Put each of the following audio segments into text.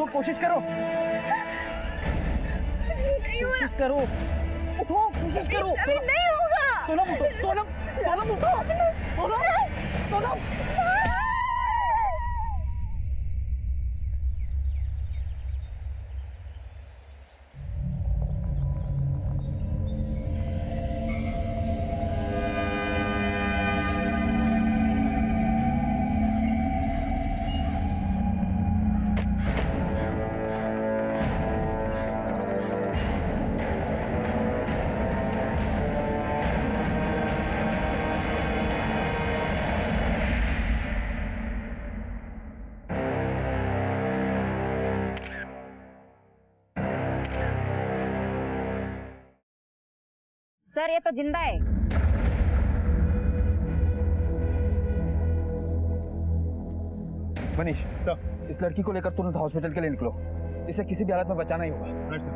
उठो, कोशिश करो, कोशिश करो, उठो, कोशिश करो। नहीं होगा। सोनम उठो, सोनम, सोनम उठो, सोनम, सोनम। सर ये तो जिंदा है। मनीष सर, इस लड़की को लेकर तुरंत हॉस्पिटल के लिए निकलो, इसे किसी भी हालत में बचाना ही होगा। Right sir.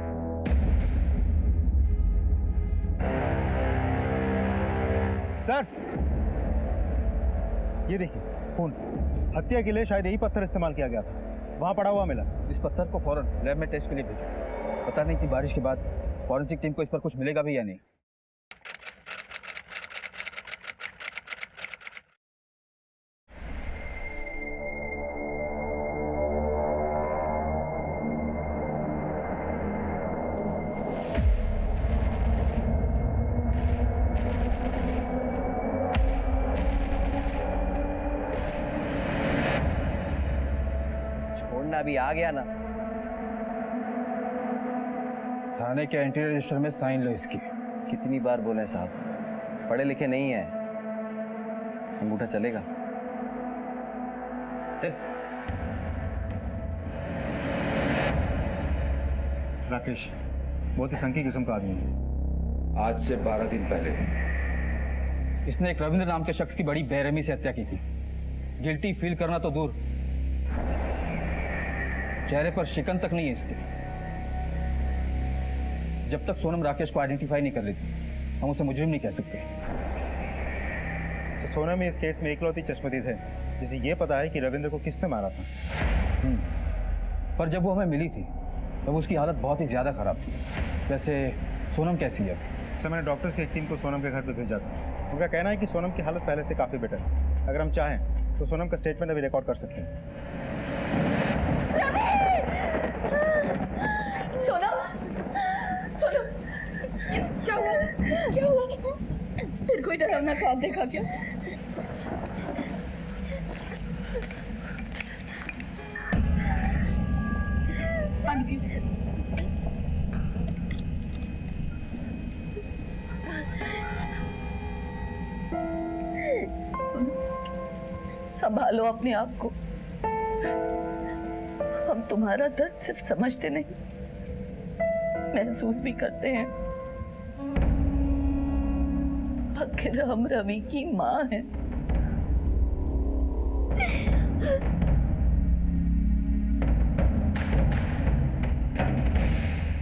सर ये देखिए खून, हत्या के लिए शायद यही पत्थर इस्तेमाल किया गया था, वहां पड़ा हुआ मिला। इस पत्थर को फौरन लैब में टेस्ट के लिए भेजो। पता नहीं कि बारिश के बाद फॉरेंसिक टीम को इस पर कुछ मिलेगा भी या नहीं। अभी आ गया ना। थाने के एंट्री रजिस्टर में साइन लो इसकी। कितनी बार बोले साहब, पढ़े लिखे नहीं है, अंगूठा चलेगा। राकेश बहुत ही संकी किस्म का आदमी है। आज से 12 दिन पहले इसने एक रविंद्र नाम के शख्स की बड़ी बेरहमी से हत्या की थी। गिल्टी फील करना तो दूर, चेहरे पर शिकन तक नहीं है इसके। जब तक सोनम राकेश को आइडेंटिफाई नहीं कर लेती, हम उसे मुजरिम नहीं कह सकते। तो सोनम इस केस में इकलौती चश्मदीद है जिसे ये पता है कि रविंद्र को किसने मारा था। पर जब वो हमें मिली थी तब उसकी हालत बहुत ही ज्यादा खराब थी। वैसे सोनम कैसी है? सर मैंने डॉक्टर्स की एक टीम को सोनम के घर पर भेजा था। उनका कहना है कि सोनम की हालत पहले से काफ़ी बेटर है। अगर हम चाहें तो सोनम का स्टेटमेंट अभी रिकॉर्ड कर सकते हैं। क्या हुआ? क्या हुआ? फिर कोई डरावना ख्वाब देखा क्या? पानी पी। सुनो, संभालो अपने आप को। हम तुम्हारा दर्द सिर्फ समझते नहीं, महसूस भी करते हैं। आखिर हम रवि की माँ हैं।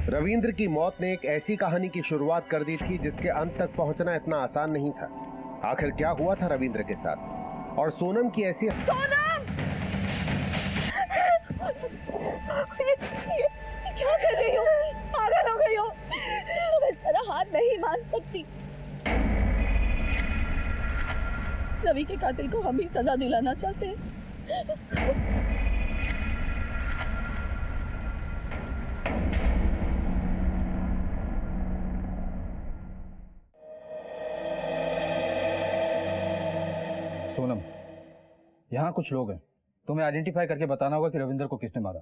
रविंद्र की मौत ने एक ऐसी कहानी की शुरुआत कर दी थी जिसके अंत तक पहुंचना इतना आसान नहीं था। आखिर क्या हुआ था रविंद्र के साथ और सोनम की ऐसी ये क्या कर रही हो? पागल हो गई हो? तुम इस तरह हाथ नहीं मान सकती। रवि के कातिल को हम ही सजा दिलाना चाहते हैं। सोनम, यहाँ कुछ लोग हैं, तुम्हें आइडेंटिफाई करके बताना होगा कि रविंद्र को किसने मारा।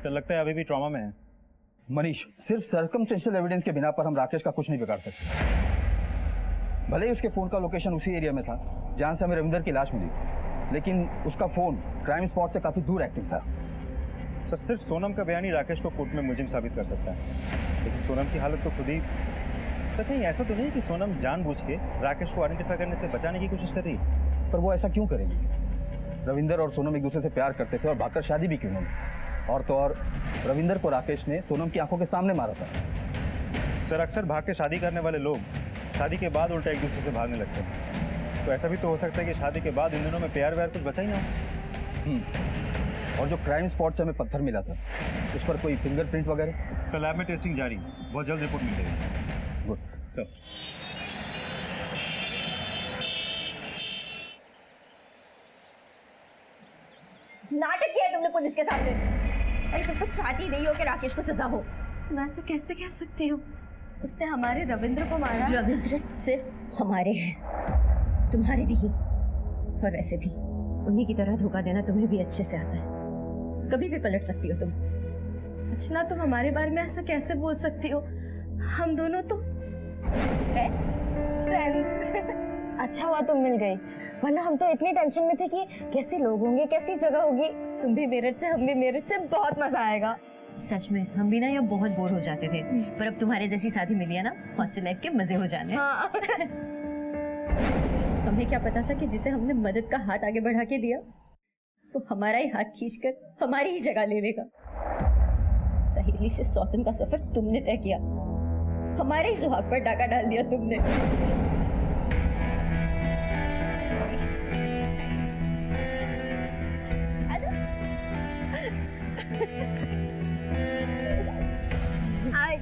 सर लगता है अभी भी ट्रॉमा में है। मनीष, सिर्फ सर्कमस्टेंशियल एविडेंस के बिना पर हम राकेश का कुछ नहीं बिगाड़ सकते। भले ही उसके फोन का लोकेशन उसी एरिया में था जहां से हमें रविंदर की लाश मिली, लेकिन उसका फोन क्राइम स्पॉट से काफी दूर एक्टिव था। सर सिर्फ सोनम का बयान ही राकेश को कोर्ट में मुजिम साबित कर सकता है, लेकिन सोनम की हालत तो खुद ही। सर कहीं ऐसा तो नहीं कि सोनम जानबूझ के राकेश को आइडेंटिफाई करने से बचाने की कोशिश कर रही है? पर वो ऐसा क्यों करेगी? रविंदर और सोनम एक दूसरे से प्यार करते थे और भागकर शादी भी की उन्होंने। और तो और रविंदर को राकेश ने सोनम की आंखों के सामने मारा था। सर अक्सर भाग के शादी करने वाले लोग शादी के बाद उल्टा एक दूसरे से भागने लगते हैं, तो ऐसा भी तो हो सकता है कि शादी के बाद इन दिनों में प्यार व्यार कुछ बचा ही ना हो। और जो क्राइम स्पॉट से हमें पत्थर मिला था, उस पर कोई फिंगरप्रिंट वगैरह? सर लैब में टेस्टिंग जारी, बहुत जल्द रिपोर्ट मिल जाएगी। गुड सर नाटक किया है तुमने पुलिस के सामने। अरे तुम तो चाहती नहीं हो कि राकेश को सजा हो। तुम ऐसा कैसे कह सकती हो? उसने हमारे रविंद्र को मारा। रविंद्र सिर्फ हमारे हैं, तुम्हारे नहीं। और वैसे भी उन्हीं की तरह धोखा देना तुम्हें भी अच्छे से आता है। कभी भी पलट सकती हो तुम। अर्चना, तुम हमारे बारे में ऐसा कैसे बोल सकती हो? हम दोनों तो फ्रेंड्स। अच्छा हुआ तुम मिल गई, वरना हम तो इतनी टेंशन में थे कि कैसे लोग होंगे, कैसी जगह होगी। तुम भी मेरठ से, हम भी मेरठ से, बहुत मजा आएगा। सच में हम भी ना यहाँ बहुत बोर हो जाते थे, पर अब तुम्हारे जैसी साथी मिली है ना, हॉस्टल लाइफ के मजे हो जाने। हाँ। हमें क्या पता था कि जिसे हमने मदद का हाथ आगे बढ़ा के दिया, वो हमारा ही हाथ खींचकर हमारी ही जगह ले लेगा। सहेली से सौतन का सफर तुमने तय किया, हमारे ही सुहाग पर डाका डाल दिया तुमने।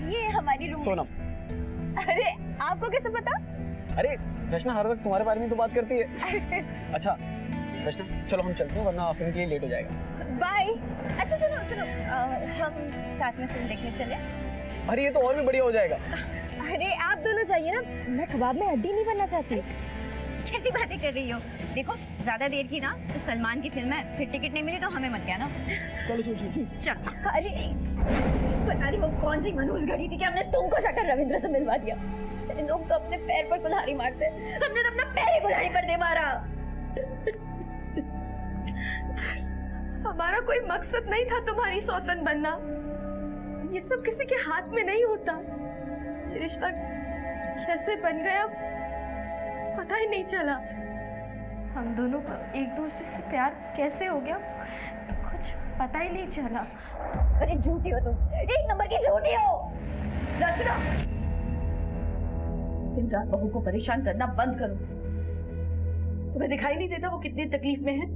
ये हमारी रूम। सोनम, अरे आपको कैसे पता? अरे रचना हर वक्त तुम्हारे बारे में तो बात करती है। अच्छा रचना, चलो हम चलते हैं वरना फिल्म के लिए लेट हो जाएगा। बाय। अच्छा सुनो सुनो, हम साथ में फिल्म देखने चले। अरे ये तो और भी बढ़िया हो जाएगा। अरे आप दोनों जाइए ना, मैं कबाब में हड्डी नहीं बनना चाहती। कैसी बातें कर रही हो? देखो ज्यादा देर की ना तो सलमान की फिल्म है, फिर टिकट नहीं मिली तो हमें मत कहना। चलो चलो चल। अरे पता नहीं वो कौन सी मनहूस घड़ी थी कि हमने तुमको जाकर रविंद्र से मिलवा दिया। लोग तो अपने पैर पर कुल्हाड़ी मारते, हमने तो अपना पैर ही कुल्हाड़ी पर दे मारा। हमारा कोई मकसद नहीं था तुम्हारी सौतन बनना। ये सब किसी के हाथ में नहीं होता। ये रिश्ता कैसे बन गया पता ही नहीं चला। हम दोनों को एक दूसरे से प्यार कैसे हो गया कुछ पता ही नहीं चला। अरे झूठी हो तुम, एक नंबर की झूठी हो। रचना, दिन रात बहू को परेशान करना बंद करो। तुम्हें दिखाई नहीं देता वो कितनी तकलीफ में है?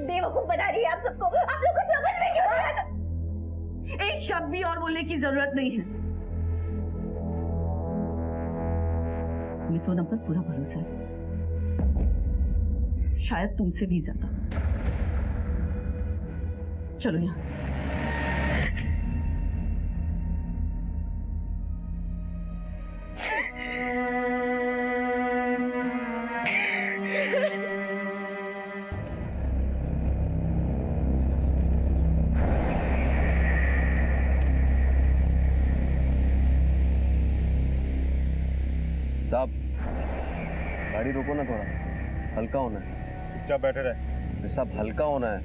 बेवकूफ बना रही है आप सबको। आप लोग को समझ में क्यों नहीं आता? एक शब्द भी और बोलने की जरूरत नहीं है। हमें सोनम पर पूरा भरोसा है, शायद तुमसे भी ज्यादा। चलो यहां से। साहब गाड़ी रोको ना, थोड़ा हल्का होना है। चुपचाप बैठे रहे। साहब हल्का होना है,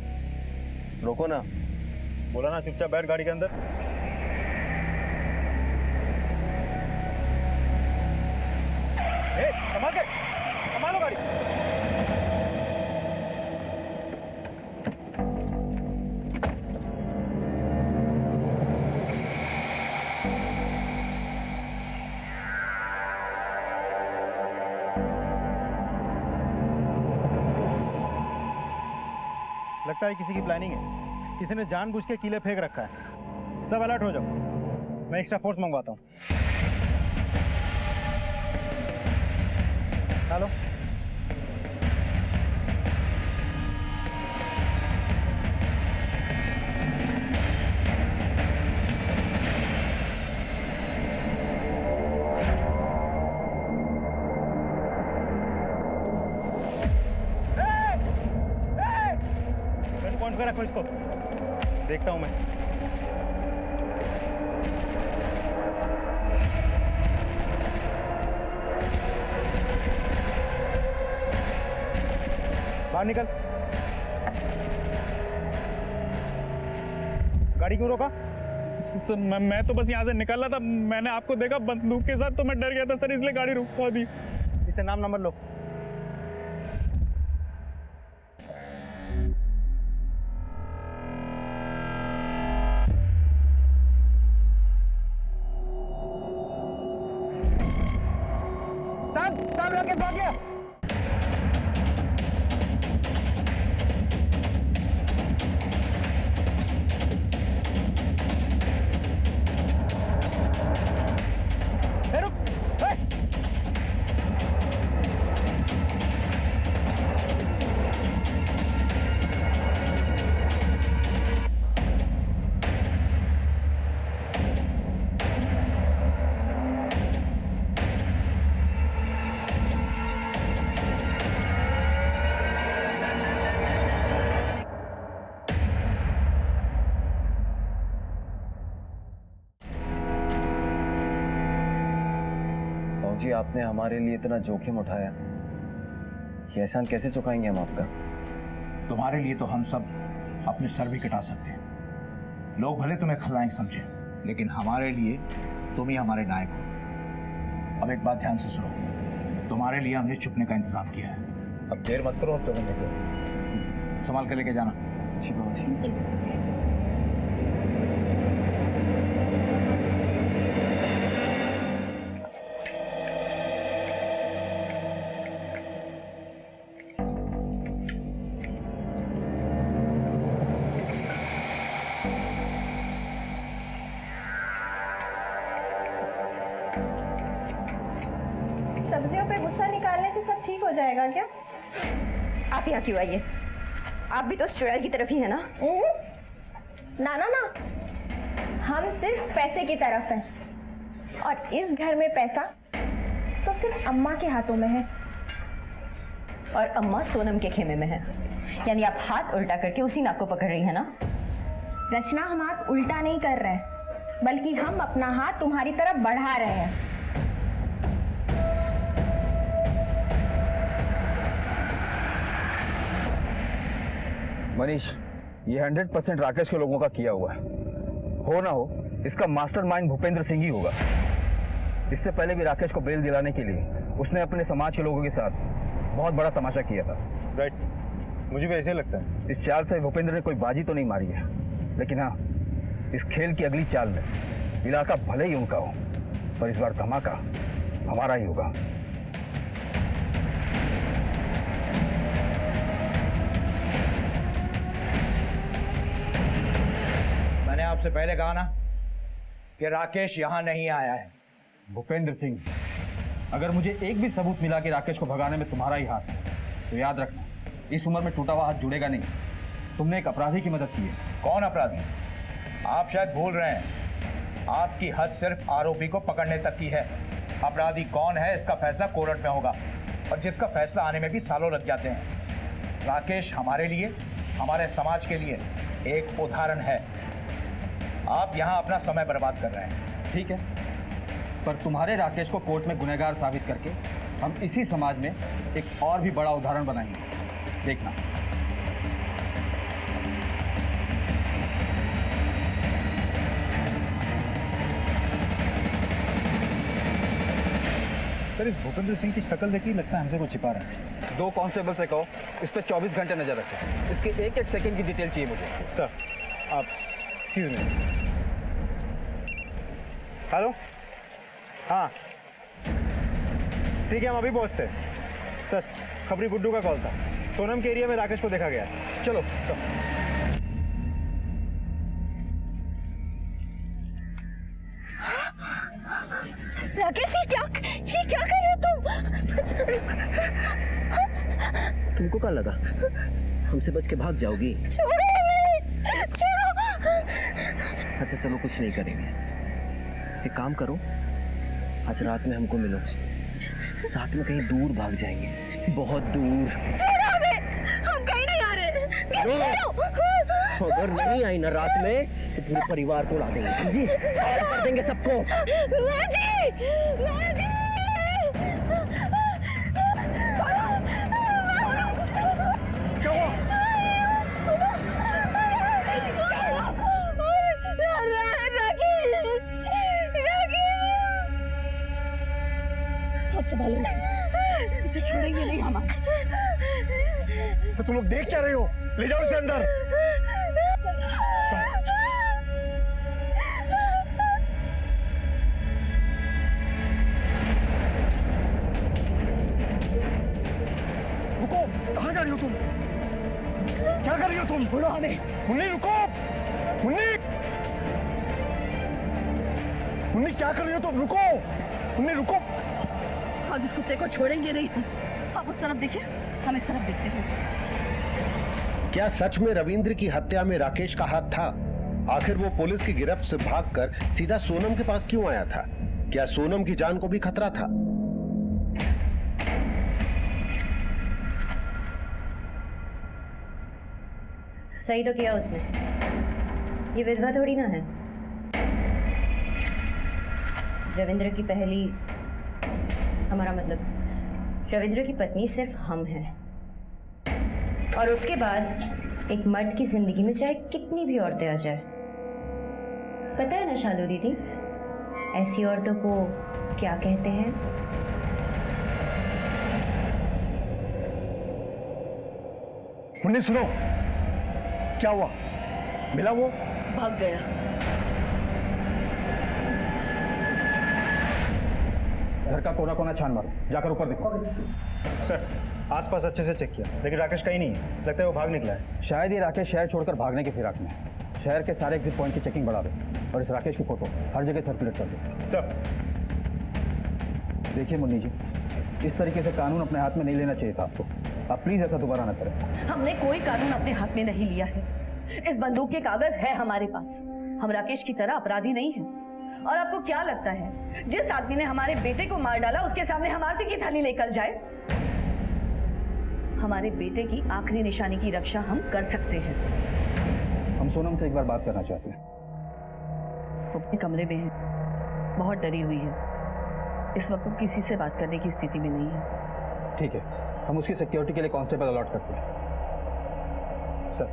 रोको ना। बोला ना चुपचाप बैठ गाड़ी के अंदर। संभाल के, संभालो गाड़ी। लगता है किसी की प्लानिंग है, किसी ने जानबूझ के कीले फेंक रखा है। सब अलर्ट हो जाओ, मैं एक्स्ट्रा फोर्स मंगवाता हूँ। हेलो, के रखो इसको, देखता हूँ मैं। बाहर निकल। गाड़ी क्यों रोका? सर मैं तो बस यहाँ से निकल रहा था, मैंने आपको देखा बंदूक के साथ तो मैं डर गया था सर, इसलिए गाड़ी रुकवा दी। इसे नाम नंबर लो। साहब राकेश भाग गया। जी आपने हमारे लिए इतना जोखिम उठाया, ये एहसान कैसे चुकाएंगे हम आपका? तुम्हारे लिए तो हम सब अपने सर भी कटा सकते हैं। लोग भले तुम्हें खलनायक समझे, लेकिन हमारे लिए तुम ही हमारे नायक हो। अब एक बात ध्यान से सुनो, तुम्हारे लिए हमने छुपने का इंतजाम किया है। अब देर मत करो, तुम्हें निकलो, संभाल के लेके जाना। जी बाबा जी। सब्जियों पे गुस्सा निकालने से सब ठीक हो जाएगा क्या? आप यहाँ क्यों आइए? आप भी तो चुड़ैल की तरफ ही है ना? ना ना ना, हम सिर्फ पैसे की तरफ हैं, और इस घर में पैसा तो सिर्फ अम्मा के हाथों में है। और अम्मा सोनम के खेमे में है, यानी आप हाथ उल्टा करके उसी नाक को पकड़ रही है ना? रचना, हम हाथ उल्टा नहीं कर रहे हैं, बल्कि हम अपना हाथ तुम्हारी तरफ बढ़ा रहे हैं। मनीष, ये 100% राकेश के लोगों का किया हुआ है। हो ना हो, इसका मास्टरमाइंड भूपेंद्र सिंह ही होगा। इससे पहले भी राकेश को बेल दिलाने के लिए उसने अपने समाज के लोगों के साथ बहुत बड़ा तमाशा किया था। राइट सर, मुझे भी ऐसे लगता है। इस चाल से भूपेंद्र ने कोई बाजी तो नहीं मारी है, लेकिन हाँ, इस खेल की अगली चाल में इलाका भले ही उनका हो, पर इस बार धमाका हमारा ही होगा। मैंने आपसे पहले कहा ना कि राकेश यहां नहीं आया है। भूपेंद्र सिंह, अगर मुझे एक भी सबूत मिला कि राकेश को भगाने में तुम्हारा ही हाथ है, तो याद रखना, इस उम्र में टूटा हुआ हाथ जुड़ेगा नहीं। तुमने एक अपराधी की मदद की है। कौन अपराधी? आप शायद भूल रहे हैं, आपकी हद सिर्फ आरोपी को पकड़ने तक की है। अपराधी कौन है इसका फैसला कोर्ट में होगा, और जिसका फैसला आने में भी सालों लग जाते हैं। राकेश हमारे लिए, हमारे समाज के लिए एक उदाहरण है। आप यहाँ अपना समय बर्बाद कर रहे हैं। ठीक है, पर तुम्हारे राकेश को कोर्ट में गुनहगार साबित करके हम इसी समाज में एक और भी बड़ा उदाहरण बनाएंगे, देखना। सर, इस भूपेंद्र सिंह की शक्ल देखी लगता है हमसे कुछ छिपा रहा है। 2 कांस्टेबल से कहो इस पे 24 घंटे नजर रखें। इसके एक एक सेकंड की डिटेल चाहिए मुझे। सर, आप एक्सक्यूज मी। हेलो, हाँ ठीक है, हम अभी पहुंचते हैं। सर, खबरी गुड्डू का कॉल था, सोनम के एरिया में राकेश को देखा गया है। चलो चलो। राकेश, ये क्या कर रहे हो तुम? तुमको क्या लगा हमसे बच के भाग जाओगी? छोड़ो हमें, छोड़ो। अच्छा चलो, कुछ नहीं करेंगे। एक काम करो, आज रात में हमको मिलो, साथ में कहीं दूर भाग जाएंगे, बहुत दूर। छोड़ो हमें, हम कहीं नहीं आ रहे। छोड़ो। अगर नहीं आई ना रात में तो पूरे परिवार को उड़ा देंगे, समझी? कर देंगे सबको। संभालो इसे छोड़ेंगे नहीं हम। तो तुम लोग देख क्या रहे हो? ले जाओ इसे अंदर। रुको, कहाँ जा रही हो तुम? क्या कर रही हो तुम? बोलो हमें। मुन्नी रुको, मुन्नी, मुन्नी क्या कर रही हो तुम? रुको, मुन्नी रुको। आज इस कुत्ते को छोड़ेंगे नहीं। आप उस तरफ देखिए, हम इस तरफ देखते हैं। क्या सच में रविंद्र की हत्या में राकेश का हाथ था? आखिर वो पुलिस की गिरफ्त से भागकर सीधा सोनम के पास क्यों आया था? क्या सोनम की जान को भी खतरा था? सही तो किया उसने। ये विधवा थोड़ी ना है। रविंद्र की पहली, हमारा मतलब रविंद्र की पत्नी सिर्फ हम हैं, और उसके बाद एक मर्द की जिंदगी में चाहे कितनी भी औरतें आ जाए। पता है ना शालू दीदी, ऐसी औरतों को क्या कहते हैं? मुन्नी सुनो, क्या हुआ? मिला वो? भाग गया। घर का कोना कोना छान मारो, जाकर ऊपर देखो। सर, आसपास अच्छे से चेक किया, लेकिन राकेश कहीं नहीं है। लगता है वो भाग निकला है। शायद ये राकेश शहर छोड़कर भागने की फिराक में है। शहर के सारे एग्जिट पॉइंट की चेकिंग बढ़ा दो और इस राकेश की फोटो हर जगह सर्कुलेट कर दो। सर, देखिए मुन्नी जी, इस तरीके से कानून अपने हाथ में नहीं लेना चाहिए था आपको। आप प्लीज ऐसा दोबारा ना करें। हमने कोई कानून अपने हाथ में नहीं लिया है। इस बंदूक के कागज है हमारे पास। हम राकेश की तरह अपराधी नहीं हैं। और आपको क्या लगता है जिस आदमी ने हमारे बेटे को मार डाला उसके सामने हम आरती की थाली लेकर जाए? हमारे बेटे की आखिरी निशानी की रक्षा हम कर सकते हैं। हम सोनम से एक बार बात करना चाहते हैं। वो अपने कमरे में है, बहुत डरी हुई है। इस वक्त वो किसी से बात करने की स्थिति में नहीं है। ठीक है, हम उसकी सिक्योरिटी के लिए कांस्टेबल अलॉट करते हैं। सर,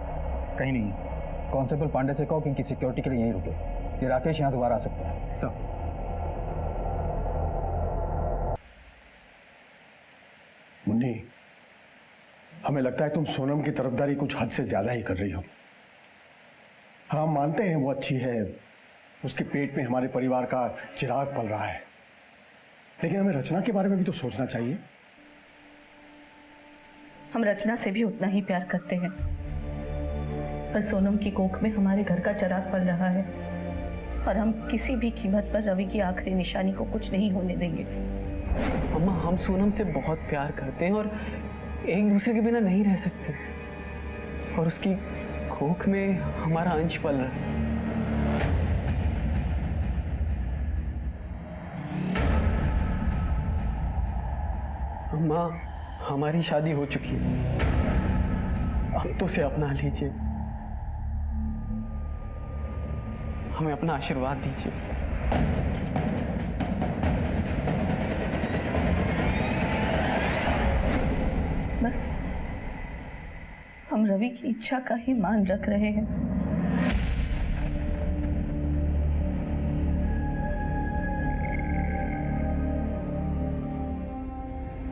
कहीं नहीं है। कांस्टेबल पांडे से कहो कि इनकी सिक्योरिटी के लिए यहीं रुके। ये राकेश यहाँ दोबारा आ सकता है। सर, मुन्नी, हमें लगता है तुम सोनम की तरफदारी कुछ हद से ज्यादा ही कर रही हो। हाँ, मानते हैं वो अच्छी है, उसके पेट में हमारे परिवार का चिराग पल रहा है, लेकिन हमें रचना के बारे में भी तो सोचना चाहिए। हम रचना से भी उतना ही प्यार करते हैं, पर सोनम की कोख में हमारे घर का चिराग पल रहा है और हम किसी भी कीमत पर रवि की आखिरी निशानी को कुछ नहीं होने देंगे। अम्मा, हम सोनम से बहुत प्यार करते हैं और एक दूसरे के बिना नहीं रह सकते, और उसकी कोख में हमारा अंश पल रहा है। अम्मा, हमारी शादी हो चुकी है, अब तो उसे अपना लीजिए, हमें अपना आशीर्वाद दीजिए। बस हम रवि की इच्छा का ही मान रख रहे हैं।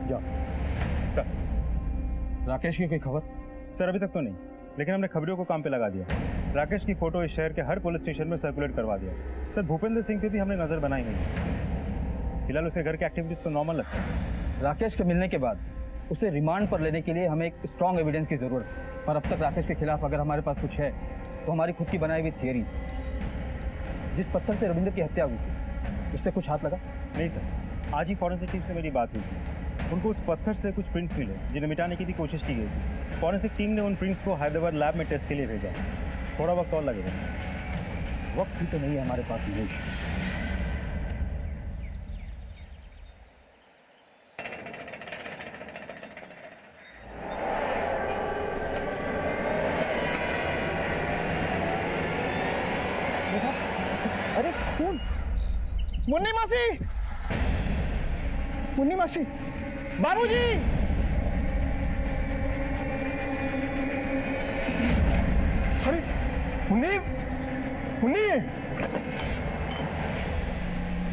जाओ। सर, राकेश की कोई खबर? सर अभी तक तो नहीं, लेकिन हमने खबरों को काम पे लगा दिया। राकेश की फोटो इस शहर के हर पुलिस स्टेशन में सर्कुलेट करवा दिया। सर, भूपेंद्र सिंह पे भी हमने नजर बनाई हुई है। फिलहाल उसके घर के एक्टिविटीज तो नॉर्मल लगता है। राकेश के मिलने के बाद उसे रिमांड पर लेने के लिए हमें एक स्ट्रॉन्ग एविडेंस की जरूरत है, और अब तक राकेश के खिलाफ अगर हमारे पास कुछ है तो हमारी खुद की बनाई हुई थियरीज। जिस पत्थर से रविंद्र की हत्या हुई थी उससे कुछ हाथ लगा? नहीं सर, आज ही फॉरेंसिक टीम से मेरी बात हुई थी। उनको उस पत्थर से कुछ प्रिंट्स मिले जिन्हें मिटाने की भी कोशिश की गई थी। फॉरेंसिक टीम ने उन प्रिंट्स को हैदराबाद लैब में टेस्ट के लिए भेजा। थोड़ा वक्त और लगेगा सर। वक्त भी तो नहीं है हमारे पास। नहीं, अरे खून! मुन्नी मासी, बाबूजी! अरे मुन्नी,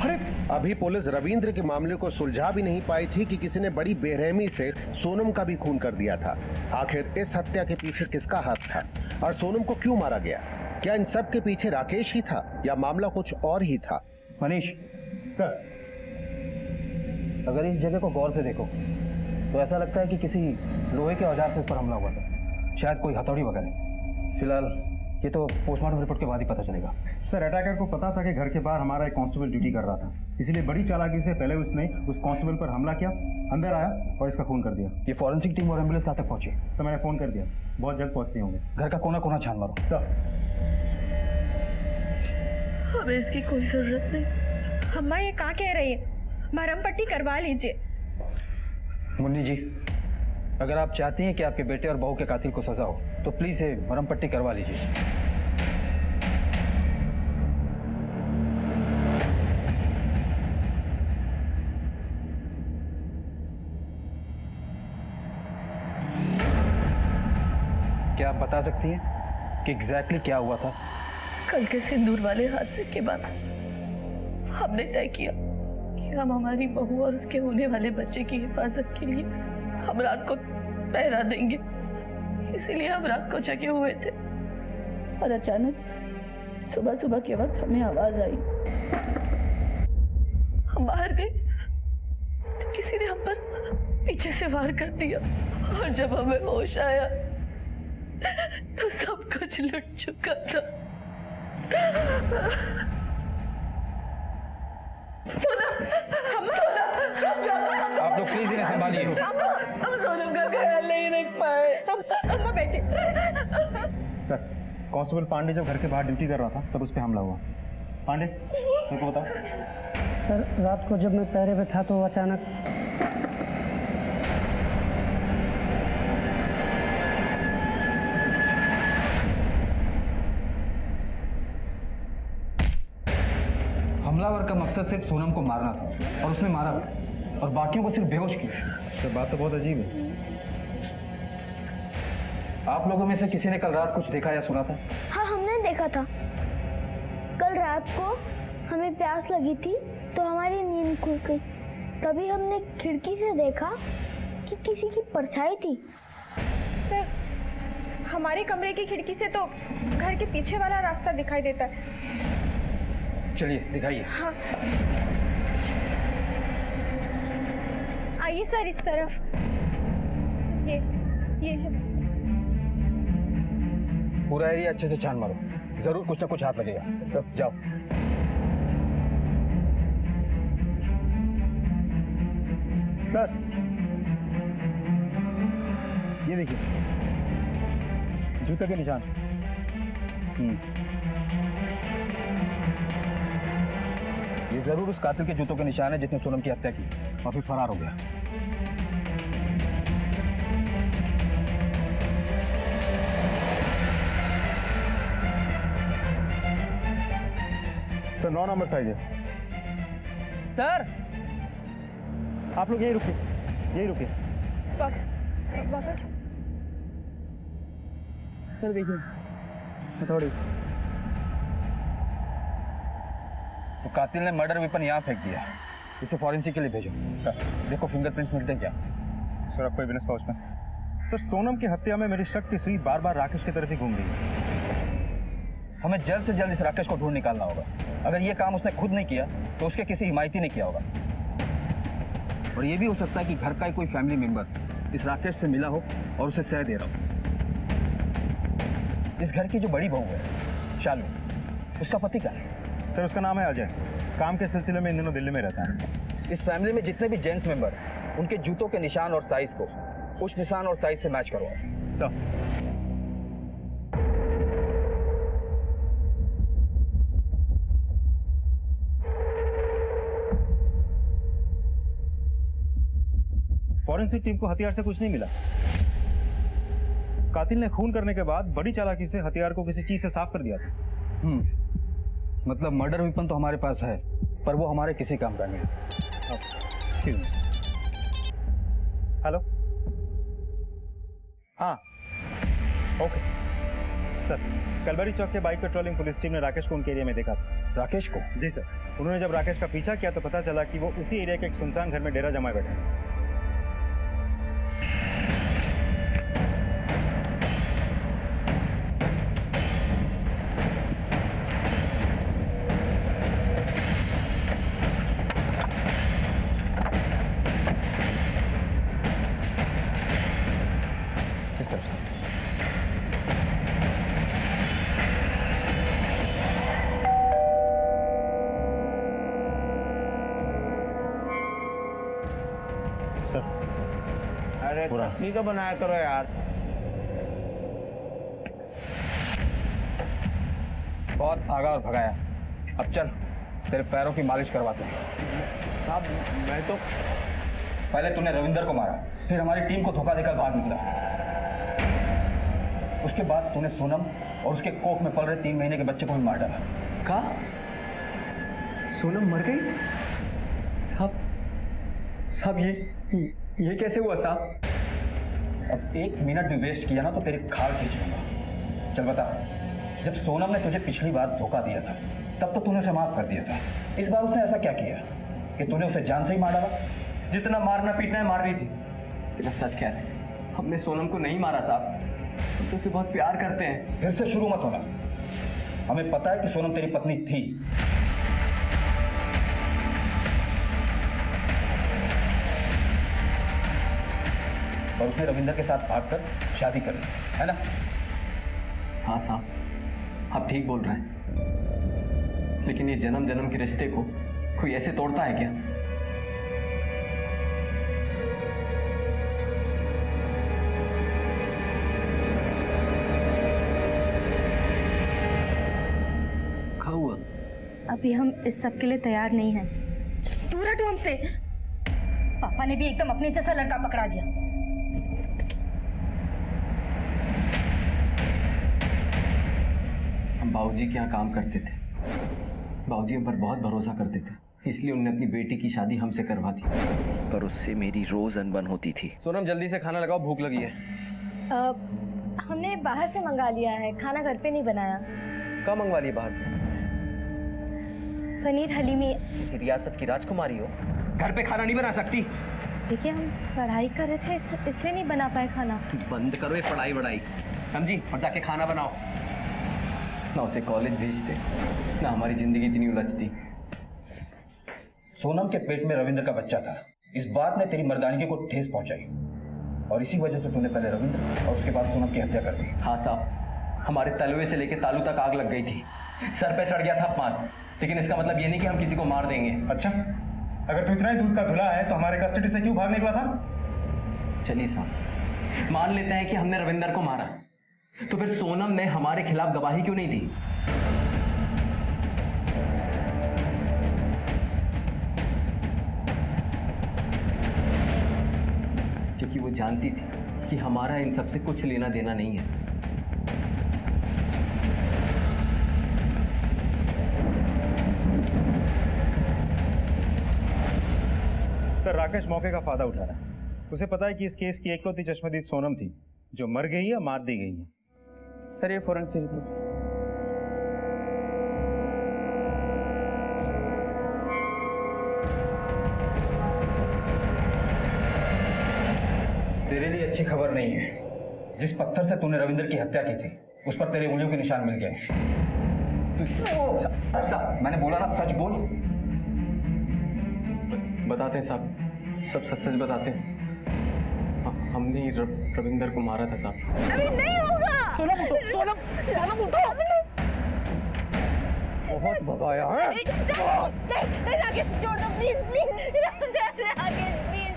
अरे अभी पुलिस रविंद्र के मामले को सुलझा भी नहीं पाई थी कि किसी ने बड़ी बेरहमी से सोनम का भी खून कर दिया था। आखिर इस हत्या के पीछे किसका हाथ था और सोनम को क्यों मारा गया? क्या इन सब के पीछे राकेश ही था या मामला कुछ और ही था? मनीष सर, अगर इस जगह को गौर से देखो तो ऐसा लगता है कि किसी लोहे के औजार से इस पर हमला हुआ था, शायद कोई हथौड़ी वगैरह। फिलहाल ये तो पोस्टमार्टम रिपोर्ट के बाद ही पता चलेगा। सर अटैकर को पता था कि घर के बाहर हमारा एक कांस्टेबल ड्यूटी कर रहा था, इसीलिए बड़ी चालाकी से पहले उसने उस कांस्टेबल पर हमला किया, अंदर आया और इसका खून कर दिया। ये फॉरेंसिक टीम और एम्बुलेंस कहाँ तक पहुंची? सर मैंने फोन कर दिया, बहुत जल्द पहुंचते होंगे। घर का कोना कोना छान मारो। सर हमें इसकी कोई जरूरत नहीं। अम्मा ये क्या कह रही है? मरहम पट्टी करवा लीजिए। मुन्नी जी, अगर आप चाहती हैं कि आपके बेटे और बहू के कातिल को सजा हो तो प्लीज ये मरहम पट्टी करवा लीजिए। क्या आप बता सकती हैं कि एग्जैक्टली क्या हुआ था? कल के सिंदूर वाले हादसे के बाद हमने तय किया कि हम हमारी बहू और उसके होने वाले बच्चे की हिफाजत के लिए हम रात को पहरा देंगे। इसीलिए हम रात को जगे हुए थे और अचानक सुबह सुबह के वक्त हमें आवाज आई। हम बाहर गए तो किसी ने हम पर पीछे से वार कर दिया और जब हमें होश आया तो सब कुछ लुट चुका था। आप लोग प्लीज इन्हें संभालिए। हम सोनम का ख्याल नहीं रख पाए। अम्मा बेटे। सर, कांस्टेबल पांडे जब घर के बाहर ड्यूटी कर रहा था तब उस पर हमला हुआ। पांडे, सर को बताओ। सर, रात को जब मैं पहरे पे था तो अचानक हमलावर का मकसद सिर्फ सोनम को मारना था और उसने मारा और बाकियों को सिर्फ बेहोश किया। सर बात तो बहुत अजीब है। आप लोगों में से किसी ने कल रात कुछ देखा या सुना था? हाँ, हमने देखा था। कल रात को हमें प्यास लगी थी तो हमारी नींद खुल गई। तभी हमने खिड़की से देखा कि किसी की परछाई थी। सर, हमारे कमरे की खिड़की से तो घर के पीछे वाला रास्ता दिखाई देता है। चलिए दिखाइए। हाँ। आइए सर, इस तरफ। सर, ये है। पूरा एरिया अच्छे से छान मारो, जरूर कुछ ना कुछ हाथ लगेगा। सब जाओ। सर ये देखिए, जूते के निशान। ये जरूर उस कातिल के जूतों के निशान है जिसने सोनम की हत्या की और फिर फरार हो गया। सर 9 नंबर साइज है। सर, आप लोग यही रुकिए, यही रुकिए। सर देखिए, हथौड़ी। तो कातिल ने मर्डर वेपन यहाँ फेंक दिया, इसे फॉरेंसिक के लिए भेजो। देखो फिंगरप्रिंट्स मिलते हैं क्या? सर आपको एविडेंस पाउच में। सर सोनम की हत्या में मेरी शक की सुई बार बार राकेश की तरफ ही घूम रही है। हमें जल्द से जल्द इस राकेश को ढूंढ निकालना होगा। अगर ये काम उसने खुद नहीं किया तो उसके किसी हिमायती ने किया होगा। और ये भी हो सकता है कि घर का ही कोई फैमिली मेंबर इस राकेश से मिला हो और उसे सह दे रहा हो। इस घर की जो बड़ी बहू है शालू, उसका पति क्या है? सर उसका नाम है अजय, काम के सिलसिले में इन दिनों दिल्ली में रहता है। इस फैमिली में जितने भी जेंट्स मेंबर उनके जूतों के निशान और साइज को उस निशान और साइज से मैच करो। सर फॉरेंसिक टीम को हथियार से कुछ नहीं मिला। कातिल ने खून करने के बाद बड़ी चालाकी से हथियार को किसी चीज से साफ कर दिया था। मतलब मर्डर वेपन तो हमारे पास है, पर वो हमारे किसी काम का नहीं। Excuse me sir. हेलो, हाँ ओके सर। कलबरी चौक के बाइक पेट्रोलिंग पुलिस टीम ने राकेश को उनके एरिया में देखा था। राकेश को? जी सर। उन्होंने जब राकेश का पीछा किया तो पता चला कि वो उसी एरिया के एक सुनसान घर में डेरा जमाए बैठे हैं। इस तरफ से। सर अरे ठीक है, बनाया करो यार। बहुत भागा और भगाया, अब चल तेरे पैरों की मालिश करवाते हैं। साहब मैं तो पहले तूने रविंदर को मारा, फिर हमारी टीम को धोखा देकर भाग निकला। उसके बाद तूने सोनम और उसके कोख में पल रहे 3 महीने के बच्चे को भी मार डाला। कहा सोनम मर गई? साहब ये कैसे हुआ साहब? अब 1 मिनट भी वेस्ट किया ना तो तेरी खाल खींच लूंगा। चल बता, जब सोनम ने तुझे पिछली बार धोखा दिया था तब तो तूने उसे माफ कर दिया था, इस बार उसने ऐसा क्या किया कि तूने उसे जान से ही मार डाला? जितना मारना पीटना है मार लीजिए, लेकिन अब सच कह रहे हैं, हमने सोनम को नहीं मारा साहब, हम तो उसे बहुत प्यार करते हैं। फिर से शुरू मत होना, हमें पता है कि सोनम तेरी पत्नी थी। और उसने रविंदर के साथ भागकर शादी कर ली, है ना? हाँ साहब, आप ठीक बोल रहे हैं, लेकिन ये जन्म जन्म के रिश्ते को कोई ऐसे तोड़ता है क्या? क्या हुआ? अभी हम इस सब के लिए तैयार नहीं हैं। दूर हटो हमसे। पापा ने भी एकदम अपने जैसा लड़का पकड़ा दिया। हम बाबूजी के यहाँ काम करते थे, बाबूजी हम पर बहुत भरोसा करते थे, इसलिए उन्होंने अपनी बेटी की शादी हमसे करवा दी। पर उससे मेरी रोज अनबन होती थी। सोनम जल्दी से खाना लगाओ, भूख लगी है। हमने बाहर से मंगा लिया है, खाना घर पे नहीं बनाया। कहाँ मंगवा लिए बाहर से? पनीर हलीमी। किसी रियासत की राजकुमारी हो, घर पे खाना नहीं बना सकती? देखिए हम पढ़ाई कर रहे थे इसलिए नहीं बना पाए खाना। बंद करो ये पढ़ाई वढ़ाई, समझी? और जाके खाना बनाओ। ना उसे कॉलेज भेजते, ना हमारी जिंदगी इतनी उलझती। सोनम के पेट में रविंद्र का बच्चा था, इस बात ने तेरी मर्दानगी को ठेस पहुंचाई और इसी वजह से तूने पहले रविंद्र और उसके बाद सोनम की हत्या कर दी। हाँ साहब, हमारे तलवे से लेके तालू तक आग लग गई थी, सर पे चढ़ गया था अपमान, लेकिन इसका मतलब ये नहीं कि हम किसी को मार देंगे। अच्छा, अगर तू इतना ही दूध का धुला है तो हमारे कस्टडी से क्यों भाग निकला था? चलिए साहब, मान लेते हैं कि हमने रविंदर को मारा, तो फिर सोनम ने हमारे खिलाफ गवाही क्यों नहीं दी? क्योंकि वो जानती थी कि हमारा इन सब से कुछ लेना देना नहीं है। सर, राकेश मौके का फायदा उठा रहा है। उसे पता है कि इस केस की एकलौती चश्मदीद सोनम थी, जो मर गई या मार दी गई है। सर ये फोरेंसिक रिपोर्ट। तेरे लिए अच्छी खबर नहीं है, जिस पत्थर से तूने रविंद्र की हत्या की थी उस पर तेरे उंगलियों के निशान मिल गए। मैंने बोला ना, सच बोल। बताते हैं साहब, सब सच सच बताते हैं। हमने ही रविंदर को मारा था साहब। अभी नहीं होगा। सोनम उठो, सोनम उठो। बहुत भगाया है। राकेश छोड़ दो प्लीज प्लीज। राकेश प्लीज,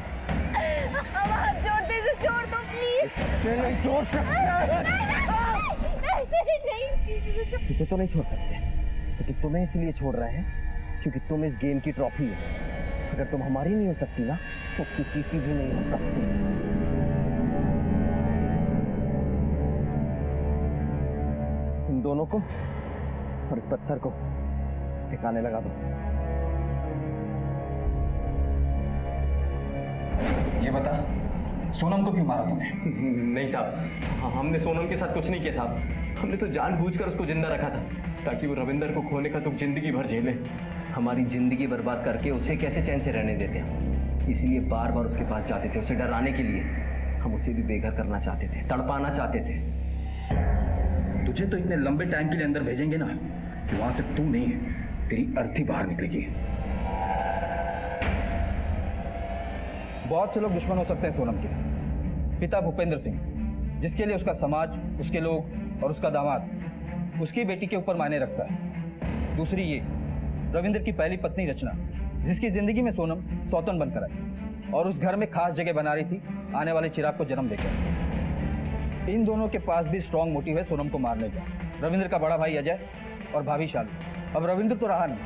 अब हाथ छोड़ते से छोड़ दो प्लीज। नहीं छोड़ सकते। इसे तो नहीं छोड़ सकते, लेकिन तुम्हें इसलिए छोड़ रहे हैं क्योंकि तुम इस गेम की ट्रॉफी हो। अगर तुम हमारी नहीं हो सकती ना, तो किसी की भी नहीं हो सकती। इन दोनों को और इस पत्थर को ठिकाने लगा दो। ये बता, सोनम को क्यों मारा तूने? नहीं साहब, हमने सोनम के साथ कुछ नहीं किया साहब। हमने तो जानबूझकर उसको जिंदा रखा था ताकि वो रविंदर को खोने का दुख जिंदगी भर झेले। हमारी जिंदगी बर्बाद करके उसे कैसे चैन से रहने देते हम, इसलिए बार बार उसके पास जाते थे, उसे डराने के लिए। हम उसे भी बेघर करना चाहते थे, तड़पाना चाहते थे। तुझे तो इतने लंबे टाइम के लिए अंदर भेजेंगे ना कि वहां से तू नहीं, तेरी अर्थी बाहर निकलेगी। बहुत से लोग दुश्मन हो सकते हैं सोनम के। पिता भूपेंद्र सिंह, जिसके लिए उसका समाज, उसके लोग और उसका दामाद उसकी बेटी के ऊपर मायने रखता है। दूसरी ये रविंद्र की पहली पत्नी रचना, जिसकी जिंदगी में सोनम सौतन बनकर आई और उस घर में खास जगह बना रही थी आने वाले चिराग को जन्म देकर। इन दोनों के पास भी स्ट्रॉन्ग मोटिव है सोनम को मारने का। रविंद्र का बड़ा भाई अजय और भाभी शालू। अब रविंद्र तो रहा नहीं,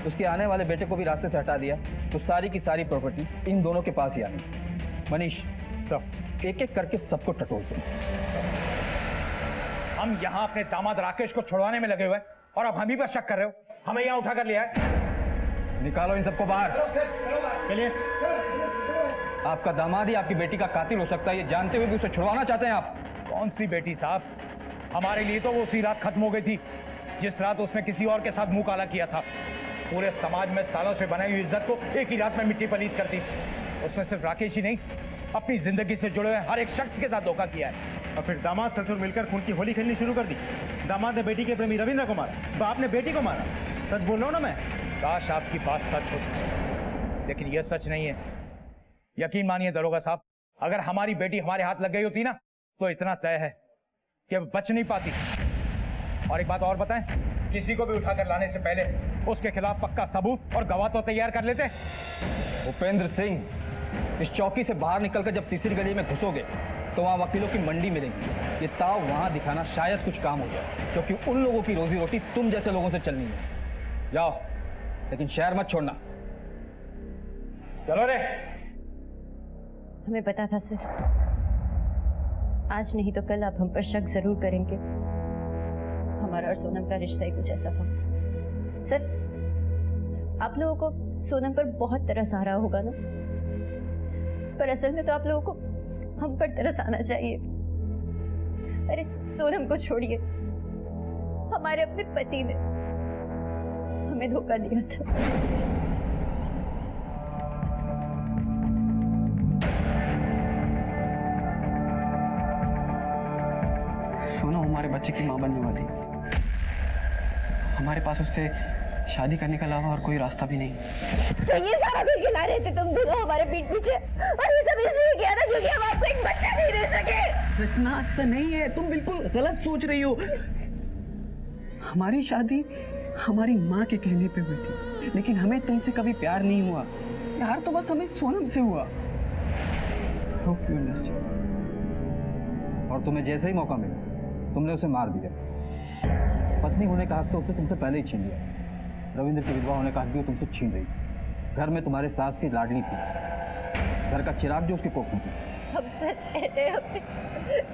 उसके आने वाले बेटे को भी रास्ते से हटा दिया, तो सारी की सारी प्रॉपर्टी इन दोनों के पास ही आनी। मनीष, सब एक एक करके सबको टटोलते हैं। हम यहाँ अपने दामाद राकेश को छुड़वाने में लगे हुए और अब हम ही पर शक कर रहे हो? हमें यहाँ उठा कर लिया है। निकालो इन सबको बाहर। चलिए। आपका दामाद ही आपकी बेटी का कातिल हो सकता है, ये जानते हुए भी उसे छुड़वाना चाहते हैं आप। कौन सी बेटी साहब? हमारे लिए तो वो उसी रात खत्म हो गई थी जिस रात उसने किसी और के साथ मुंह काला किया था। पूरे समाज में सालों से बनाई हुई इज्जत को एक ही रात में मिट्टी पलीत कर दी। उसने सिर्फ राकेश ही नहीं, अपनी जिंदगी से जुड़े हुए हर एक शख्स के साथ धोखा किया है। और फिर दामाद ससुर मिलकर खून की होली खेलनी शुरू कर दी। दामाद ने बेटी के प्रेमी रविंद्र को मारा, बाप ने बेटी को मारा। सच बोल रहा हूं ना मैं? काश आपकी बात सच होती, लेकिन यह सच नहीं है। यकीन मानिए दरोगा साहब, अगर हमारी बेटी हमारे हाथ लग गई होती ना, तो इतना तय है कि अब बच नहीं पाती। और एक बात और बताएं, किसी को भी उठाकर लाने से पहले उसके खिलाफ पक्का सबूत और गवाह तो तैयार कर लेते। भूपेंद्र सिंह, इस चौकी से बाहर निकलकर जब तीसरी गली में घुसोगे तो वहां वकीलों की मंडी मिलेगी। ये ताव वहां दिखाना शायद कुछ काम हो जाए, क्योंकि उन लोगों की रोजी रोटी तुम जैसे लोगों से चलनी है। जाओ, लेकिन शहर मत छोड़ना। चलो रे। हमें पता था सर, आज नहीं तो कल आप हम पर शक जरूर करेंगे। हमारा और सोनम का रिश्ता ही कुछ ऐसा था। सर, आप लोगों को सोनम पर बहुत तरस आ रहा होगा ना, पर असल में तो आप लोगों को हम पर तरस आना चाहिए। अरे सोनम को छोड़िए, हमारे अपने पति ने हमें धोखा दिया था। सोनम हमारे बच्चे की मां बनने वाली। हमारे पास उससे शादी करने के अलावा और कोई रास्ता भी नहीं। तो ये सारा कुछ खिला रहे थे तुम दोनों हमारे पीठ पीछे, और ये सब इसलिए किया था क्योंकि हम आपको एक बच्चा नहीं दे सके। रचना, ऐसा नहीं है, तुम बिल्कुल गलत सोच रही हो। हमारी शादी हमारी माँ के कहने पे हुई थी, लेकिन हमें तुमसे कभी प्यार नहीं हुआ। प्यार तो बस हमें सोनम से हुआ। Hope you understand. और तुम्हें जैसे ही मौका मिला तुमने उसे मार दिया। पत्नी होने का हक तो उसने तुमसे पहले ही छीन लिया। रविंद्र की विधवा होने का हक भी वो तुमसे छीन रही। घर में तुम्हारे सास की लाडली थी, घर का चिराग जो उसके कोख में थी। हम सच कह रहे हैं,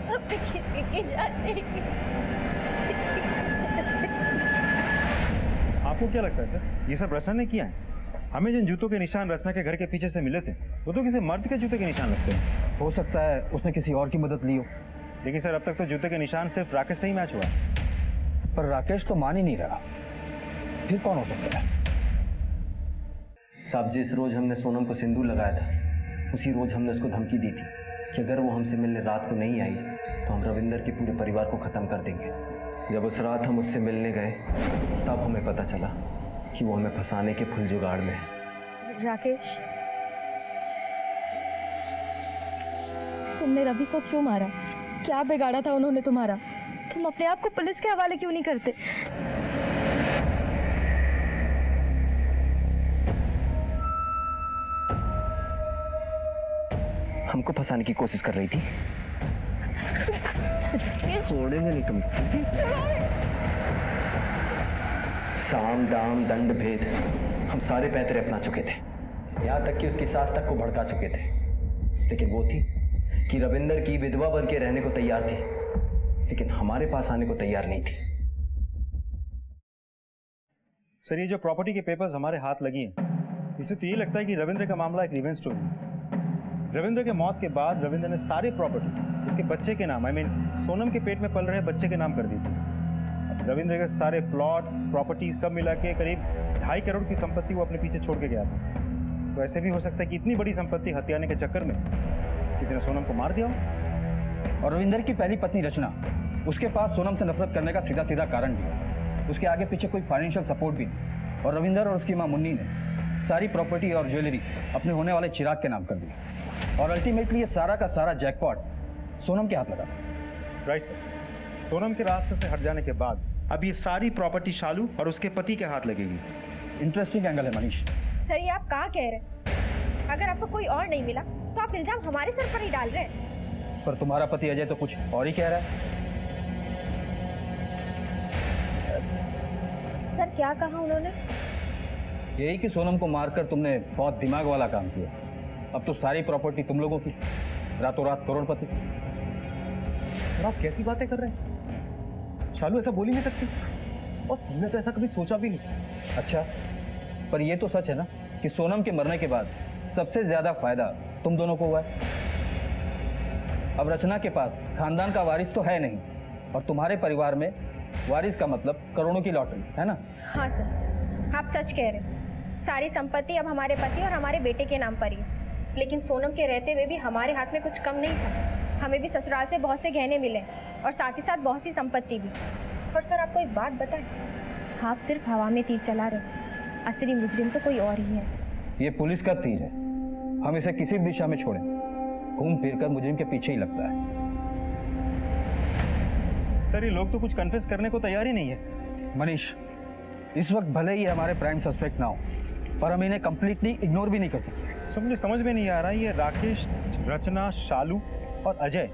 हमने किसी की जान नहीं की। आपको क्या लगता है सर, ये सब रचना ने किया है? हमें जिन जूतों के निशान रचना के घर के पीछे से मिले थे, वो तो किसी मर्द के जूते के निशान लगते हैं। हो सकता है उसने किसी और की मदद ली हो। लेकिन सर, अब तक तो जूते के निशान सिर्फ राकेश से ही मैच हुआ। पर राकेश तो मान ही नहीं रहा, फिर कौन हो सकता है? साहब, जिस रोज हमने सोनम को सिंदूर लगाया था, उसी रोज हमने उसको धमकी दी थी कि अगर वो हमसे मिलने रात को नहीं आई तो हम रविंदर के पूरे परिवार को खत्म कर देंगे। जब उस रात हम उससे मिलने गए तब हमें पता चला कि वो हमें फंसाने के फुल जुगाड़ में है। राकेश, तुमने रवि को क्यों मारा? क्या बिगाड़ा था उन्होंने तुम्हारा? तुम अपने आप को पुलिस के हवाले क्यों नहीं करते? हमको फंसाने की कोशिश कर रही थी। छोड़ेंगे नहीं तुम। साम दाम दंड भेद हम सारे पैतरे अपना चुके थे, यहाँ तक कि उसकी सास तक को भड़का चुके थे। लेकिन वो थी कि रविंदर की विधवा बन के रहने को तैयार थी, लेकिन हमारे पास आने को तैयार नहीं थी। सर ये जो प्रॉपर्टी के पेपर्स हमारे हाथ लगी हैं, इससे तो ये लगता है कि रविंद्र का मामला एक रिवेंज स्टोरी है। रविंद्र के मौत के बाद रविंद्र ने सारी प्रॉपर्टी उसके बच्चे के नाम, सोनम के पेट में पल रहे बच्चे के नाम कर दी थी। अब रविंद्र के सारे प्लॉट्स, प्रॉपर्टी सब मिला के करीब 2.5 करोड़ की संपत्ति वो अपने पीछे छोड़ के गया था। तो ऐसे भी हो सकता है कि इतनी बड़ी संपत्ति हथियाने के चक्कर में किसी ने सोनम को मार दिया हो। और रविंदर की पहली पत्नी रचना, उसके पास सोनम से नफरत करने का सीधा सीधा कारण भी है। उसके आगे पीछे कोई फाइनेंशियल सपोर्ट भी नहीं। और रविंदर और उसकी मां मुन्नी ने सारी प्रॉपर्टी और ज्वेलरी अपने होने वाले चिराग के नाम कर दी। और अल्टीमेटली ये सारा का सारा जैकपॉट सोनम के हाथ लगा। Right sir. सोनम के रास्ते से हट जाने के बाद अब ये सारी प्रॉपर्टी शालू और उसके पति के हाथ लगेगी। इंटरेस्टिंग एंगल है मनीष। सर ये आप कहाँ कह रहे हैं? अगर आपको कोई और नहीं मिला तो आप इल्जाम हमारे सर पर ही डाल रहे हैं। पर तुम्हारा पति अजय तो कुछ और ही कह रहा है। सर क्या कहा उन्होंने? यही कि सोनम को मारकर तुमने बहुत दिमाग वाला काम किया। अब तो सारी प्रॉपर्टी तुम लोगों की, रातों रात करोड़पति। सर आप कैसी बातें कर रहे हैं? शालू ऐसा बोल ही नहीं सकती, और हमने तो ऐसा कभी सोचा भी नहीं। अच्छा, पर ये तो सच है ना कि सोनम के मरने के बाद सबसे ज्यादा फायदा तुम दोनों को हुआ है। अब रचना के पास खानदान का वारिस तो है नहीं, और तुम्हारे परिवार में वारिस का मतलब करोड़ों की लॉटरी है ना। हाँ सर, आप सच कह रहे हैं। सारी संपत्ति अब हमारे पति और हमारे बेटे के नाम पर ही है। लेकिन सोनम के रहते हुए भी हमारे हाथ में कुछ कम नहीं था। हमें भी ससुराल से बहुत से गहने मिले और साथ ही साथ बहुत सी संपत्ति भी। और सर आपको एक बात बताएं, आप सिर्फ हवा में तीर चला रहे, असली मुजरिम तो कोई और ही है। ये पुलिस का तीर है, हम इसे किसी भी दिशा में छोड़ें, घूम फिर कर मुजरिम के पीछे ही लगता है। सर ये लोग तो कुछ कन्फेस करने को तैयार ही नहीं है। मनीष, इस वक्त भले ही हमारे प्राइम सस्पेक्ट ना हो, पर हम इन्हें कंप्लीटली इग्नोर भी नहीं कर सकते। सब मुझे समझ में नहीं आ रहा, ये राकेश, रचना, शालू और अजय,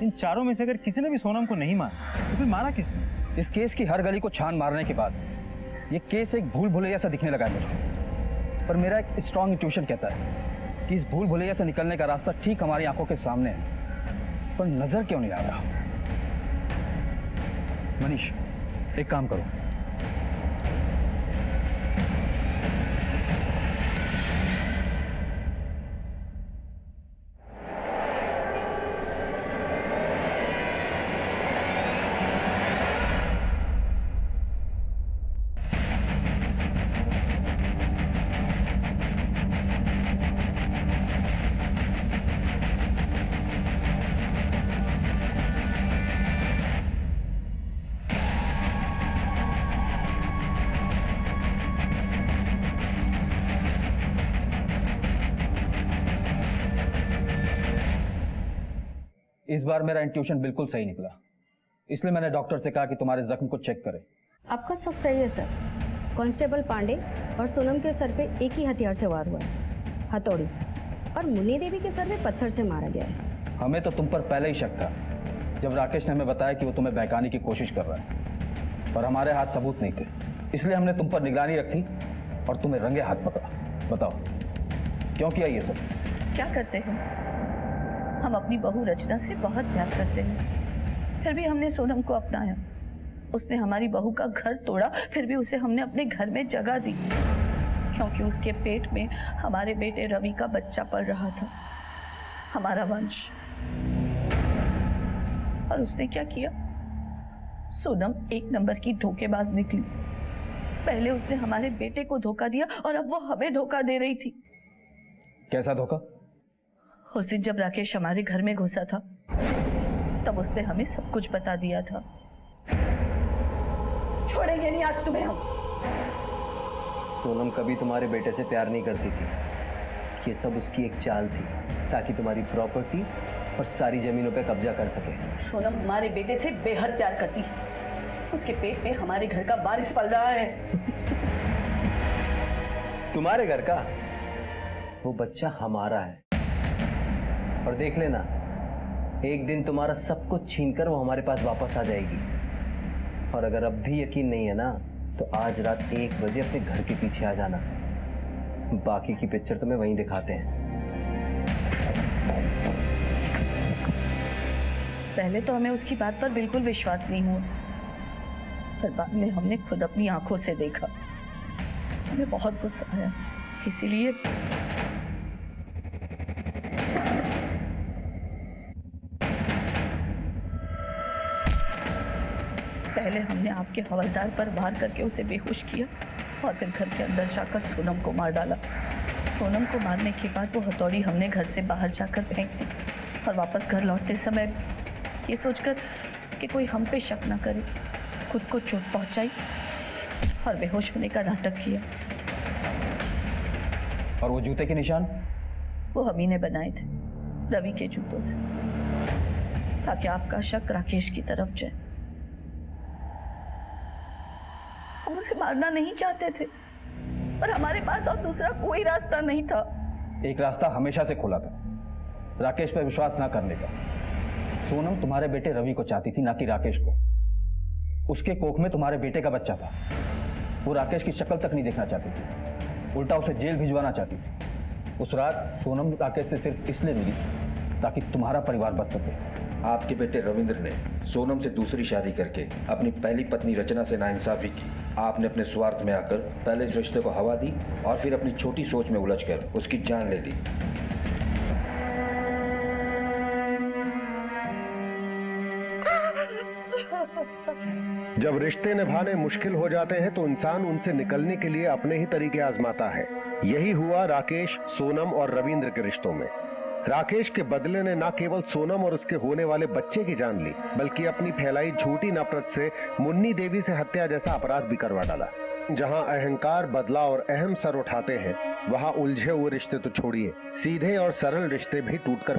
इन चारों में से अगर किसी ने भी सोनम को नहीं मारा तो फिर मारा किसने? इस केस की हर गली को छान मारने के बाद ये केस एक भूल भुलैया सा दिखने लगा है मुझे। पर मेरा एक स्ट्रॉन्ग इंट्यूशन कहता है कि इस भूल भुलैया से निकलने का रास्ता ठीक हमारी आंखों के सामने है, पर नजर क्यों नहीं आ रहा। मनीष, एक काम करो, इस बार मेरा इंट्यूशन बिल्कुल सही निकला, इसलिए मैंने डॉक्टर से कहा कि तुम्हारे जख्म को चेक करें। आपका शक सही है सर। कांस्टेबल पांडे और सोनम के सर पे एक ही हथियार से वार हुआ है, हथौड़ी, और मुन्नी देवी के सर में पत्थर से मारा गया है। हमें तो तुम पर पहले ही शक था जब राकेश ने हमें बताया कि वो तुम्हें बहकाने की कोशिश कर रहा है, पर हमारे हाथ सबूत नहीं थे, इसलिए हमने तुम पर निगरानी रखी और तुम्हें रंगे हाथ पकड़ा। बताओ क्यों किया ये सब? क्या करते हैं? हम अपनी बहू रचना से बहुत प्यार करते हैं, फिर भी हमने सोनम को अपनाया। उसने हमारी बहू का घर तोड़ा, फिर भी उसे हमने अपने घर में जगह दी, क्योंकि उसके पेट में हमारे बेटे रवि का बच्चा पल रहा था, हमारा वंश। और उसने क्या किया? सोनम एक नंबर की धोखेबाज निकली। पहले उसने हमारे बेटे को धोखा दिया और अब वो हमें धोखा दे रही थी। कैसा धोखा? उस दिन जब राकेश हमारे घर में घुसा था, तब उसने हमें सब कुछ बता दिया था। छोड़ेंगे नहीं आज तुम्हें हम। सोनम कभी तुम्हारे बेटे से प्यार नहीं करती थी, ये सब उसकी एक चाल थी ताकि तुम्हारी प्रॉपर्टी और सारी जमीनों पे कब्जा कर सके। सोनम हमारे बेटे से बेहद प्यार करती है, उसके पेट में हमारे घर का वारिस पल रहा है। तुम्हारे घर का? वो बच्चा हमारा है, और देख लेना एक दिन तुम्हारा सब कुछ छीनकर वो हमारे पास वापस आ जाएगी। और अगर अब भी यकीन नहीं है ना, तो आज रात 1 बजे अपने घर के पीछे आ जाना, बाकी की पिक्चर तुम्हें वहीं दिखाते हैं। पहले तो हमें उसकी बात पर बिल्कुल विश्वास नहीं हुआ, पर बाद में हमने खुद अपनी आंखों से देखा हमें बहुत गुस्सा आया, इसीलिए पहले हमने आपके हवलदार पर वार करके उसे बेहोश किया और फिर घर के अंदर जाकर सोनम को मार डाला। सोनम को मारने के बाद वो हथौड़ी हमने घर से बाहर जाकर फेंक दी और वापस घर लौटते समय ये सोचकर कि कोई हम पे शक ना करे, खुद को चोट पहुंचाई और बेहोश होने का नाटक किया। और वो जूते के निशान? वो हम ही ने बनाए थे, रवि के जूतों से, ताकि आपका शक राकेश की तरफ जाए। हम उसे मारना नहीं चाहते थे, पर हमारे पास और दूसरा कोई रास्ता नहीं था। एक रास्ता हमेशा से खुला था, राकेश पर विश्वास ना करने का। सोनम तुम्हारे बेटे रवि को चाहती थी, ना कि राकेश को। उसके कोख में तुम्हारे बेटे का बच्चा था। वो राकेश की शक्ल तक नहीं देखना चाहती थी, उल्टा उसे जेल भिजवाना चाहती थी। उस रात सोनम राकेश से सिर्फ इसलिए मिली ताकि तुम्हारा परिवार बच सके। आपके बेटे रविंद्र ने सोनम से दूसरी शादी करके अपनी पहली पत्नी रचना से नाइंसाफी की। आपने अपने स्वार्थ में आकर पहले इस रिश्ते को हवा दी और फिर अपनी छोटी सोच में उलझकर उसकी जान ले ली। जब रिश्ते निभाने मुश्किल हो जाते हैं तो इंसान उनसे निकलने के लिए अपने ही तरीके आजमाता है। यही हुआ राकेश, सोनम और रविंद्र के रिश्तों में। राकेश के बदले ने न केवल सोनम और उसके होने वाले बच्चे की जान ली, बल्कि अपनी फैलाई झूठी नफरत से मुन्नी देवी से हत्या जैसा अपराध भी करवा डाला। जहां अहंकार, बदला और अहम सर उठाते हैं, वहां उलझे हुए रिश्ते तो छोड़िए, सीधे और सरल रिश्ते भी टूटकर